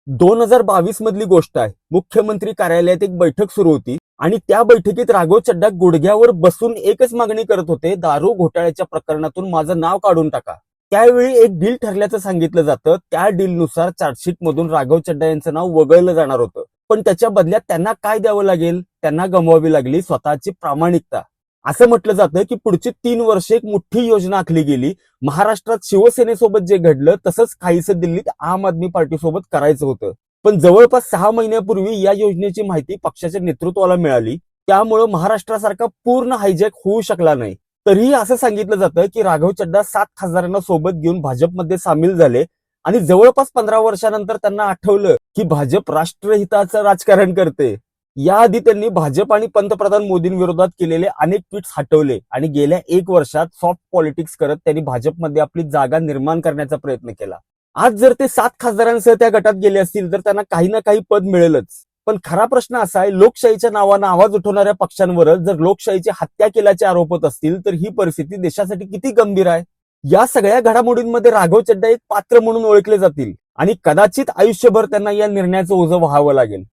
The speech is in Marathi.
2022 मधली गोष्ट आहे. मुख्यमंत्री कार्यालयात एक बैठक सुरू होती आणि त्या बैठकीत राघव चड्डा गुडघ्यावर बसून एकच मागणी करत होते, दारू घोटाळ्याच्या प्रकरणातून माझं नाव काढून टाका. त्यावेळी एक डील ठरल्याचं सांगितलं जातं. त्या डीलनुसार चार्जशीट मधून राघव चड्डा यांचं नाव वगळलं जाणार होतं. पण त्याच्या बदल्यात त्यांना काय द्यावं लागेल? त्यांना गमवावी लागली स्वतःची प्रामाणिकता. असं म्हटलं जातं की पुढची 3 वर्षे एक मोठी योजना आखली गेली. महाराष्ट्रात शिवसेनेसोबत जे घडलं तसंच काहीसं दिल्लीत आम आदमी पार्टीसोबत करायचं होतं. पण जवळपास 6 महिन्यापूर्वी या योजनेची माहिती पक्षाच्या नेतृत्वाला मिळाली. त्यामुळं महाराष्ट्रासारखा पूर्ण हायजॅक होऊ शकला नाही. तरीही असं सांगितलं जातं की राघव चड्डा 7 खासदारांना सोबत घेऊन भाजपमध्ये सामील झाले आणि जवळपास 15 वर्षानंतर त्यांना आठवलं की भाजप राष्ट्रहिताचं राजकारण करते. याआधी त्यांनी भाजप आणि पंतप्रधान मोदींविरोधात केलेले अनेक ट्विट्स हटवले आणि गेल्या 1 वर्षात सॉफ्ट पॉलिटिक्स करत त्यांनी भाजपमध्ये आपली जागा निर्माण करण्याचा प्रयत्न केला. आज जर ते 7 खासदारांसह त्या गटात गेले असतील तर त्यांना काही ना काही पद मिळेलच. पण खरा प्रश्न असा आहे, लोकशाहीच्या नावानं आवाज उठवणाऱ्या पक्षांवरच जर लोकशाहीची हत्या केल्याचे आरोप होत असतील तर ही परिस्थिती देशासाठी किती गंभीर आहे? या सगळ्या घडामोडींमध्ये राघव चड्डा एक पात्र म्हणून ओळखले जातील आणि कदाचित आयुष्यभर त्यांना या निर्णयाचं ओझं व्हावं लागेल.